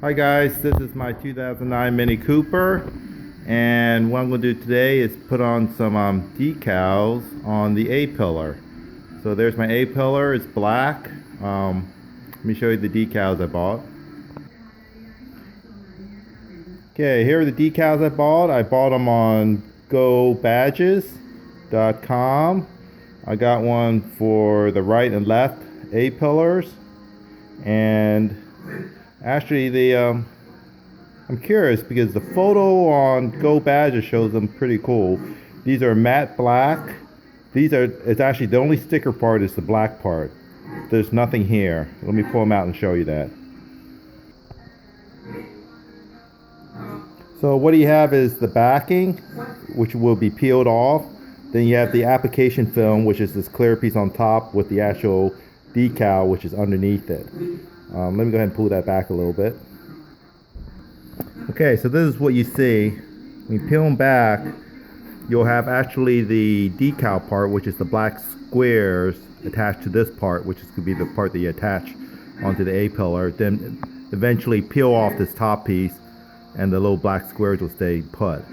Hi guys, this is my 2009 Mini Cooper, and what I'm going to do today is put on some decals on the A-pillar. So there's my A-pillar, it's black. Let me show you the decals I bought. Okay, here are the decals I bought. I bought them on GoBadges.com. I got one for the right and left A-pillars, and actually I'm curious because the photo on GoBadges shows them pretty cool. These are matte black. It's actually the only sticker part is the black part. There's nothing here. Let me pull them out and show you that. So what you have is the backing, which will be peeled off. Then you have the application film, which is this clear piece on top with the actual decal, which is underneath it. Let me go ahead and pull that back a little bit. Okay, so this is what you see. When you peel them back, you'll have actually the decal part, which is the black squares attached to this part, which is going to be the part that you attach onto the A-pillar. Then eventually peel off this top piece, and the little black squares will stay put.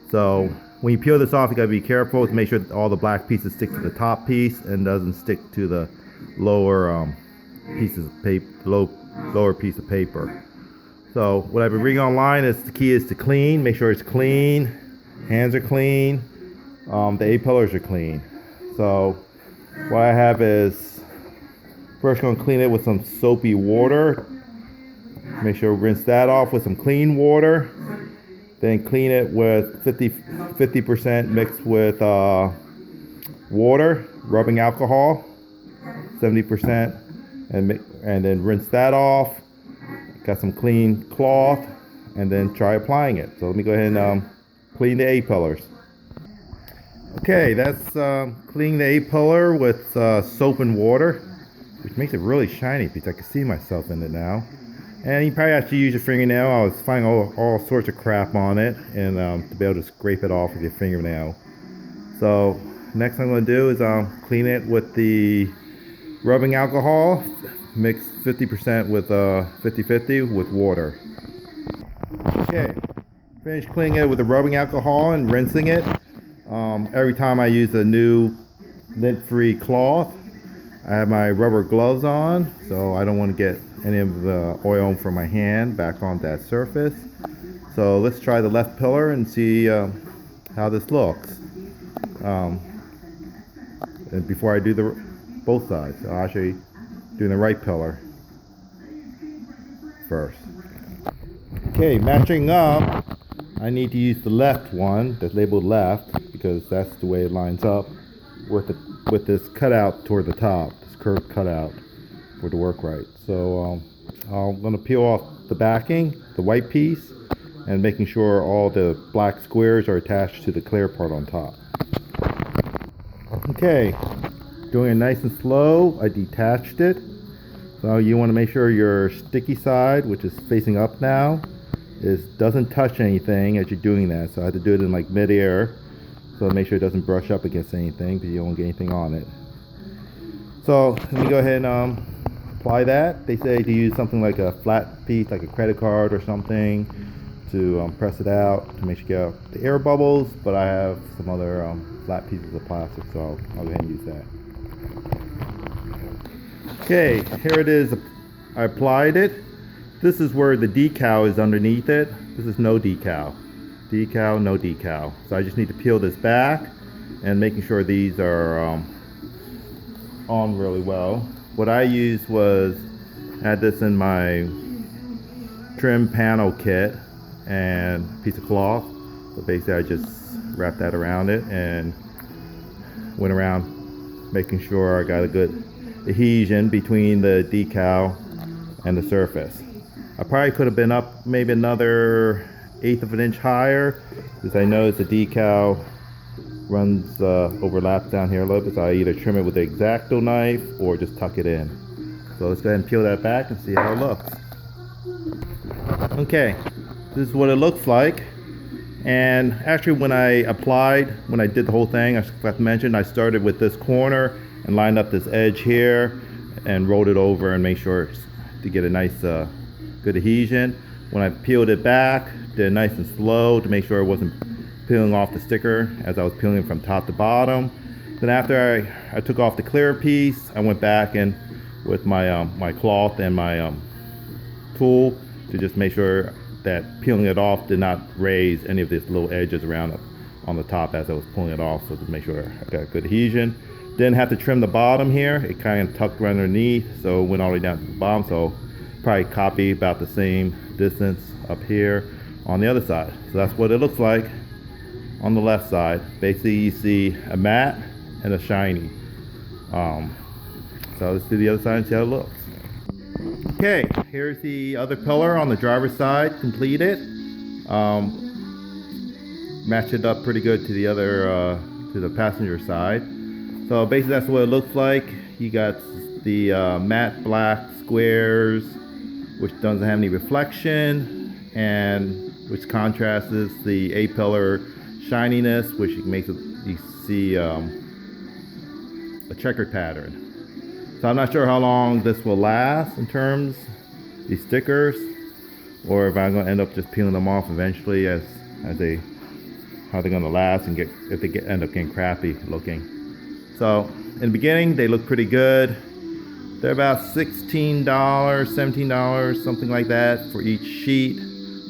So when you peel this off, you got to be careful to make sure that all the black pieces stick to the top piece and doesn't stick to the lower pieces of paper, lower piece of paper. So what I've been reading online is the key is to clean. Make sure it's clean. Hands are clean. The A-pillars are clean. So what I have is first going to clean it with some soapy water. Make sure to rinse that off with some clean water. Then clean it with 50% mixed with water, rubbing alcohol, 70%, and then rinse that off. Got some clean cloth, and then try applying it. So let me go ahead and clean the A-pillars. Okay, that's cleaning the A-pillar with soap and water, which makes it really shiny because I can see myself in it now. And you probably have to use your fingernail. I was finding all sorts of crap on it, and to be able to scrape it off with your fingernail. So next thing I'm going to do is clean it with the rubbing alcohol, mix 50% with 50-50 with water. Okay, finish cleaning it with the rubbing alcohol and rinsing it. Every time I use a new lint-free cloth, I have my rubber gloves on, so I don't want to get any of the oil from my hand back on that surface. So let's try the left pillar and see how this looks. And before I do both sides, I'll actually do the right pillar first. Okay, matching up, I need to use the left one that's labeled left because that's the way it lines up with this cutout toward the top, this curved cutout for it to work right. So I'm going to peel off the backing, the white piece, and making sure all the black squares are attached to the clear part on top. Okay, doing it nice and slow, I detached it. So you want to make sure your sticky side, which is facing up now, doesn't touch anything as you're doing that. So I have to do it in like mid-air, so make sure it doesn't brush up against anything because you don't get anything on it. So let me go ahead and apply that. They say to use something like a flat piece, like a credit card or something, to press it out to make sure you get out the air bubbles. But I have some other flat pieces of plastic, so I'll go ahead and use that. Okay, here it is. I applied it. This is where the decal is underneath it. This is no decal. Decal, no decal. So I just need to peel this back and making sure these are on really well. What I used was, had this in my trim panel kit and a piece of cloth. So basically I just wrapped that around it and went around making sure I got a good adhesion between the decal and the surface. I probably could have been up maybe another 1/8 of an inch higher because I noticed the decal runs overlaps down here a little bit, so I either trim it with the X-Acto knife or just tuck it in. So let's go ahead and peel that back and see how it looks. Okay, this is what it looks like. And actually when I did the whole thing, I forgot to mention, I started with this corner and lined up this edge here and rolled it over and made sure to get a nice good adhesion. When I peeled it back, did it nice and slow to make sure it wasn't peeling off the sticker as I was peeling it from top to bottom. Then after I took off the clear piece, I went back in with my my cloth and my tool to just make sure that peeling it off did not raise any of these little edges around on the top as I was pulling it off. So to make sure I got good adhesion. Didn't have to trim the bottom here. It kind of tucked right underneath, so it went all the way down to the bottom. So probably copy about the same distance up here on the other side. So that's what it looks like on the left side. Basically you see a matte and a shiny. So let's do the other side and see how it looks. Okay, here's the other pillar on the driver's side completed. Matched it up pretty good to the other to the passenger side. So basically that's what it looks like. You got the matte black squares, which doesn't have any reflection, and which contrasts the A-pillar shininess, which makes it, you see a checkered pattern. So I'm not sure how long this will last in terms of these stickers, or if I'm going to end up just peeling them off eventually as they, how they're going to last and if they end up getting crappy looking. So in the beginning they look pretty good. They're about $16, $17, something like that for each sheet.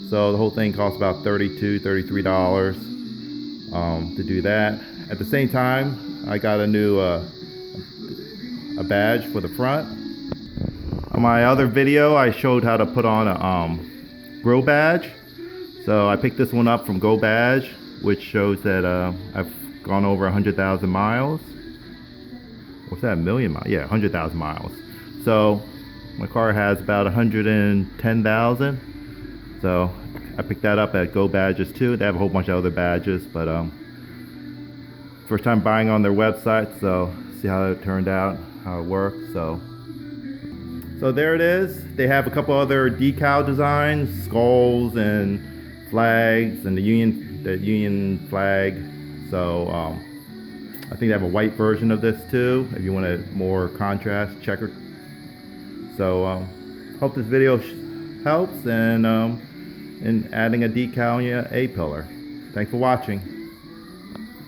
So the whole thing costs about $32, $33 to do that. At the same time, I got a new a badge for the front. On my other video, I showed how to put on a GoBadge. So I picked this one up from GoBadges, which shows that I've gone over 100,000 miles. What's that, a million miles? Yeah, 100,000 miles. So my car has about 110,000. So I picked that up at GoBadges too. They have a whole bunch of other badges, but first time buying on their website, so see how it turned out, how it works. So there it is. They have a couple other decal designs, skulls and flags, and the Union flag. So I think they have a white version of this too, if you want a more contrast, checkered. So hope this video helps in adding a decal on your A-pillar. Thanks for watching.